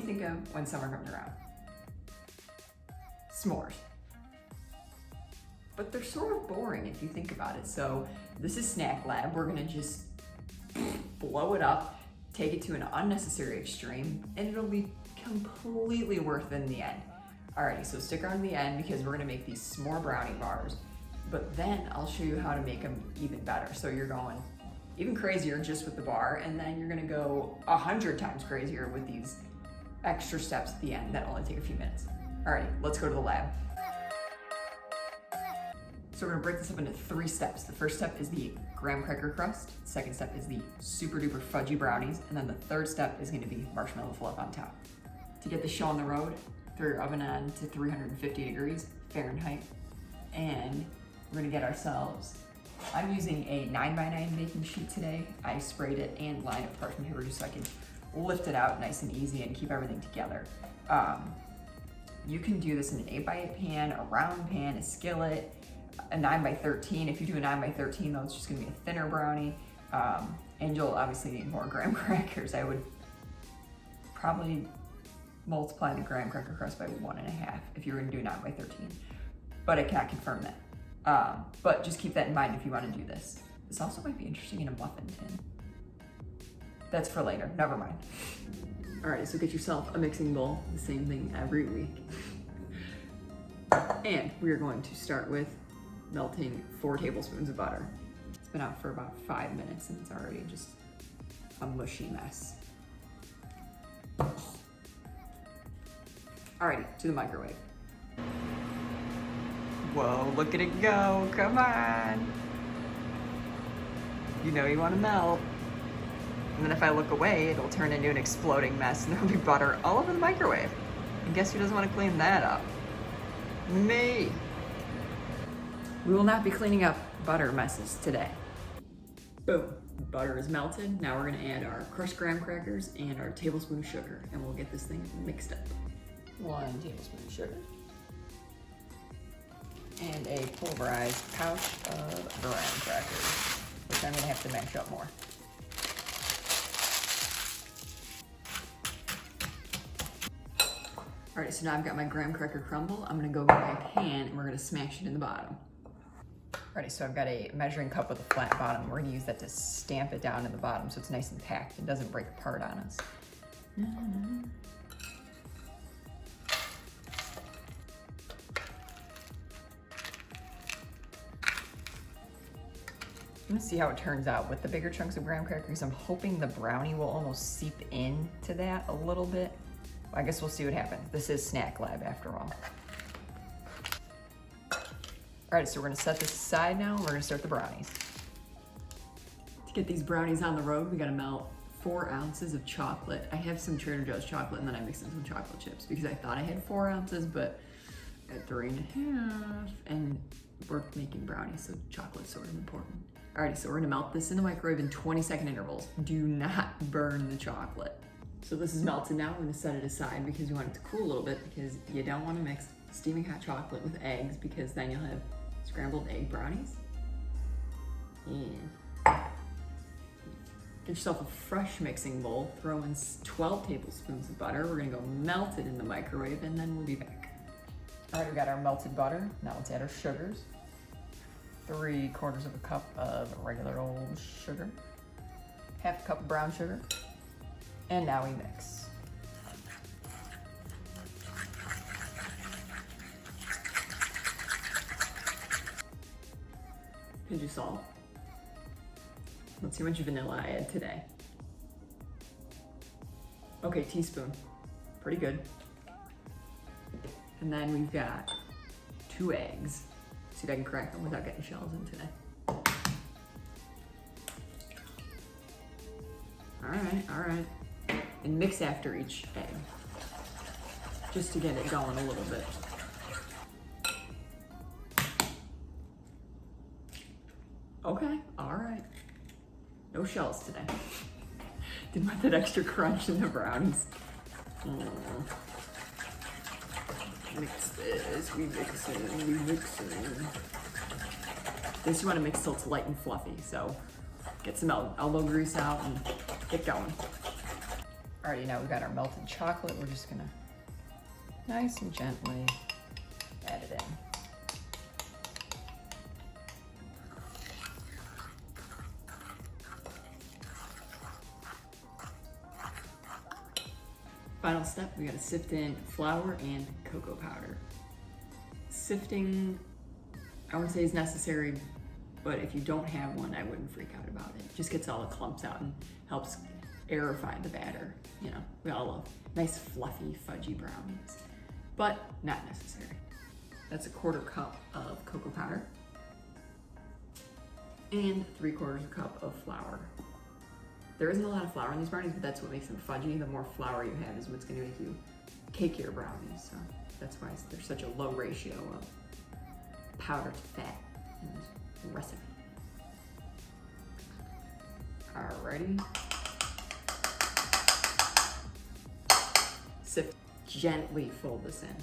do you think of when summer comes around? S'mores. But they're sort of boring if you think about it. So this is Snack Lab. We're gonna just blow it up, take it to an unnecessary extreme, and it'll be completely worth it in the end. Alrighty, so stick around to the end because we're gonna make these S'more Brownie Bars, but then I'll show you how to make them even better. So you're going even crazier just with the bar, and then you're gonna go 100 times crazier with these extra steps at the end that only take a few minutes. Alrighty, let's go to the lab. So we're gonna break this up into 3 steps. The first step is the graham cracker crust. The second step is the super duper fudgy brownies. And then the third step is gonna be marshmallow fluff on top. To get the show on the road, throw your oven on to 350 degrees Fahrenheit. And we're gonna get ourselves, I'm using a 9x9 baking sheet today. I sprayed it and lined it with parchment paper just so I can lift it out nice and easy and keep everything together. You can do this in an 8x8 pan, a round pan, a skillet, a 9x13. If you do a 9x13 though, it's just gonna be a thinner brownie. And you'll obviously need more graham crackers. I would probably multiply the graham cracker crust by 1.5 if you were gonna do a 9x13, but I cannot confirm that. But just keep that in mind if you wanna do this. This also might be interesting in a muffin tin. That's for later, never mind. All right, so get yourself a mixing bowl, the same thing every week. And we are going to start with melting 4 tablespoons of butter. It's been out for about 5 minutes and it's already just a mushy mess. Alrighty, to the microwave. Whoa, look at it go, come on. You know you wanna melt. And then if I look away, it'll turn into an exploding mess and there'll be butter all over the microwave. And guess who doesn't wanna clean that up? Me. We will not be cleaning up butter messes today. Boom, butter is melted. Now we're gonna add our crushed graham crackers and our tablespoon of sugar, and we'll get this thing mixed up. 1 tablespoon of sugar. And a pulverized pouch of graham crackers, which I'm gonna have to mash up more. All right, so now I've got my graham cracker crumble. I'm gonna go get my pan and we're gonna smash it in the bottom. Alrighty, so I've got a measuring cup with a flat bottom. We're gonna use that to stamp it down in the bottom so it's nice and packed and doesn't break apart on us. I'm gonna see how it turns out with the bigger chunks of graham crackers. I'm hoping the brownie will almost seep into that a little bit. I guess we'll see what happens. This is Snack Lab after all. All right, so we're gonna set this aside now and we're gonna start the brownies. To get these brownies on the road, we gotta melt 4 ounces of chocolate. I have some Trader Joe's chocolate and then I mixed in some chocolate chips because I thought I had 4 ounces, but I had 3.5. And we're making brownies, so chocolate's sort of important. Alrighty, so we're gonna melt this in the microwave in 20-second intervals. Do not burn the chocolate. So this is melted now. We're gonna set it aside because we want it to cool a little bit because you don't wanna mix steaming hot chocolate with eggs because then you'll have scrambled egg brownies. Get yourself a fresh mixing bowl. Throw in 12 tablespoons of butter. We're gonna go melt it in the microwave and then we'll be back. All right, we got our melted butter. Now let's add our sugars. 3/4 of a cup of regular old sugar. 1/2 cup of brown sugar. And now we mix. Pinch of salt. Let's see how much vanilla I add today. Okay, teaspoon. Pretty good. And then we've got 2 eggs. See if I can crack them without getting shells in today. All right. And mix after each egg, just to get it going a little bit. Okay, all right. No shells today. Didn't want that extra crunch in the brownies. Mix this, we mix it. This you want to mix till it's light and fluffy, so get some elbow grease out and get going. Alrighty, now we've got our melted chocolate. We're just gonna nice and gently add it in. Final step, we gotta sift in flour and cocoa powder. Sifting, I wouldn't say is necessary, but if you don't have one, I wouldn't freak out about it. Just gets all the clumps out and helps aerify the batter. You know, we all love nice fluffy fudgy brownies, but not necessary. That's a 1/4 cup of cocoa powder and 3/4 cup of flour. There isn't a lot of flour in these brownies, but that's what makes them fudgy. The more flour you have is what's gonna make you cakier brownies. So that's why there's such a low ratio of powder to fat in this recipe. Alrighty. Sift, gently fold this in.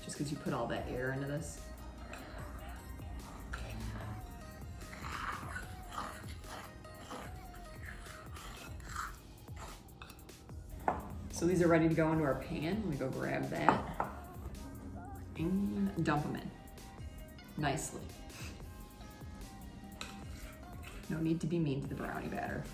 Just because you put all that air into this. So these are ready to go into our pan. Let me go grab that and dump them in nicely. No need to be mean to the brownie batter.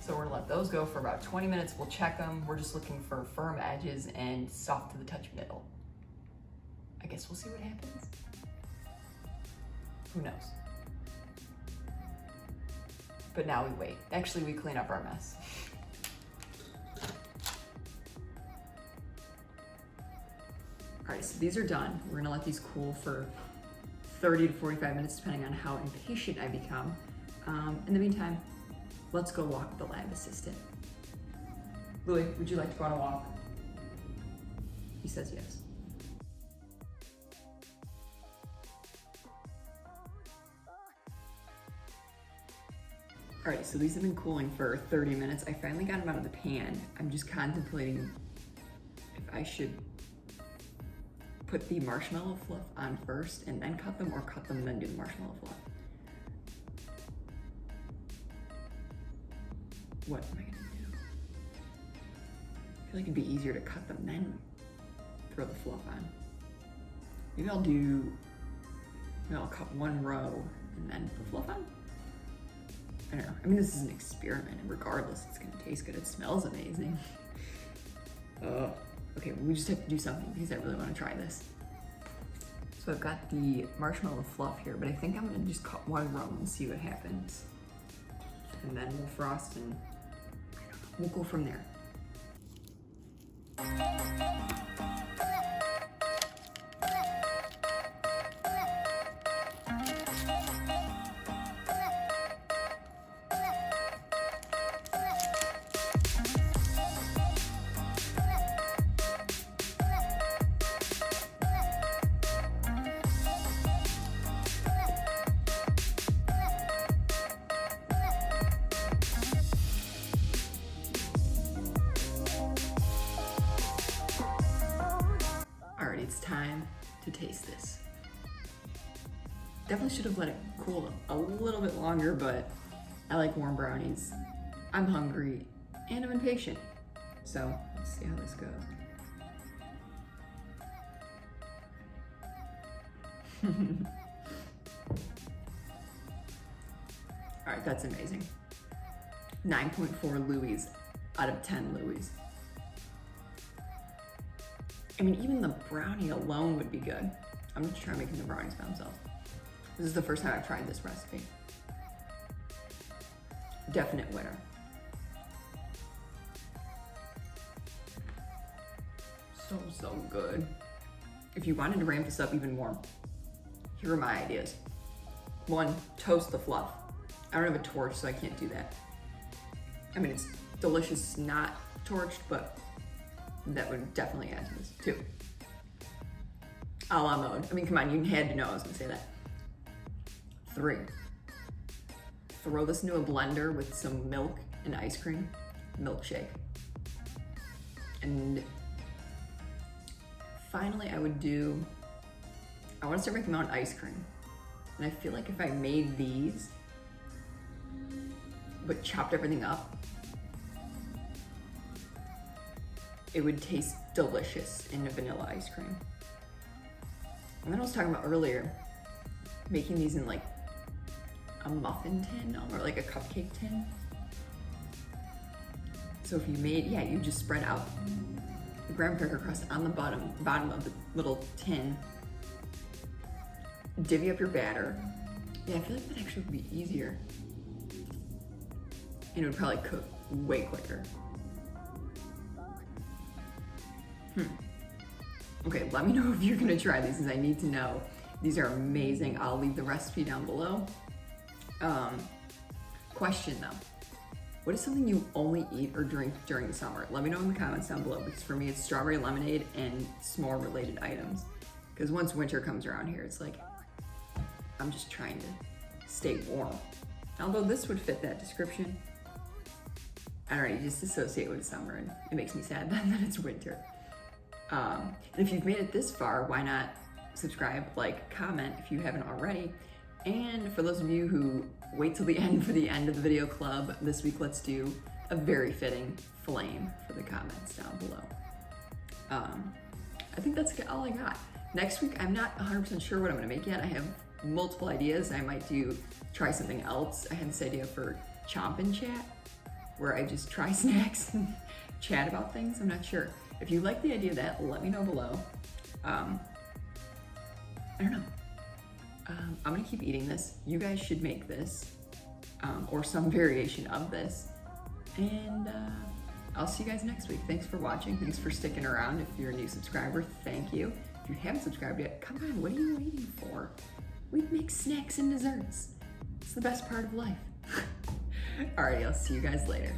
So we're gonna let those go for about 20 minutes. We'll check them. We're just looking for firm edges and soft to the touch middle. I guess we'll see what happens. Who knows? But now we wait. Actually, we clean up our mess. All right, so these are done. We're gonna let these cool for 30 to 45 minutes, depending on how impatient I become. In the meantime, let's go walk with the lab assistant. Louis, would you like to go on a walk? He says yes. All right, so these have been cooling for 30 minutes. I finally got them out of the pan. I'm just contemplating if I should put the marshmallow fluff on first and then cut them, or cut them and then do the marshmallow fluff. What am I gonna do? I feel like it'd be easier to cut them then throw the fluff on. Maybe I'll cut one row and then put fluff on. I don't know. I mean, this is an experiment, and regardless, it's gonna taste good. It smells amazing. Okay, we just have to do something because I really want to try this. So I've got the marshmallow fluff here, but I think I'm gonna just cut one row and see what happens. And then we'll frost and I don't know, we'll go from there. It's time to taste this. Definitely should have let it cool a little bit longer, but I like warm brownies. I'm hungry and I'm impatient. So let's see how this goes. All right, that's amazing. 9.4 Louis out of 10 Louis. I mean, even the brownie alone would be good. I'm just trying making the brownies by themselves. This is the first time I've tried this recipe. Definite winner. So good. If you wanted to ramp this up even more, here are my ideas. 1, toast the fluff. I don't have a torch, so I can't do that. I mean, it's delicious not torched, but that would definitely add to this. 2, a la mode. I mean, come on, you had to know I was gonna say that. 3, throw this into a blender with some milk and ice cream, milkshake. And finally, I would do I want to start making my own ice cream. And I feel like if I made these, but chopped everything up, it would taste delicious in a vanilla ice cream. And then I was talking about earlier, making these in like a muffin tin or like a cupcake tin. So if you made, yeah, you just spread out the graham cracker crust on the bottom of the little tin, divvy up your batter. Yeah, I feel like that actually would be easier. And it would probably cook way quicker. Okay, let me know if you're gonna try these, because I need to know. These are amazing. I'll leave the recipe down below. Question though, what is something you only eat or drink during the summer? Let me know in the comments down below, because for me it's strawberry lemonade and s'more related items. Because once winter comes around here, it's like, I'm just trying to stay warm. Although this would fit that description. I don't know, you just associate with summer and it makes me sad then that it's winter. And if you've made it this far, why not subscribe, like, comment if you haven't already. And for those of you who wait till the end for the end of the video club, this week let's do a very fitting flame for the comments down below. I think that's all I got. Next week, I'm not 100% sure what I'm gonna make yet. I have multiple ideas. I might try something else. I had this idea for Chomp and Chat, where I just try snacks and chat about things. I'm not sure. If you like the idea of that, let me know below. I don't know. I'm gonna keep eating this. You guys should make this, or some variation of this. And I'll see you guys next week. Thanks for watching. Thanks for sticking around. If you're a new subscriber, thank you. If you haven't subscribed yet, come on, what are you waiting for? We make snacks and desserts. It's the best part of life. Alrighty, I'll see you guys later.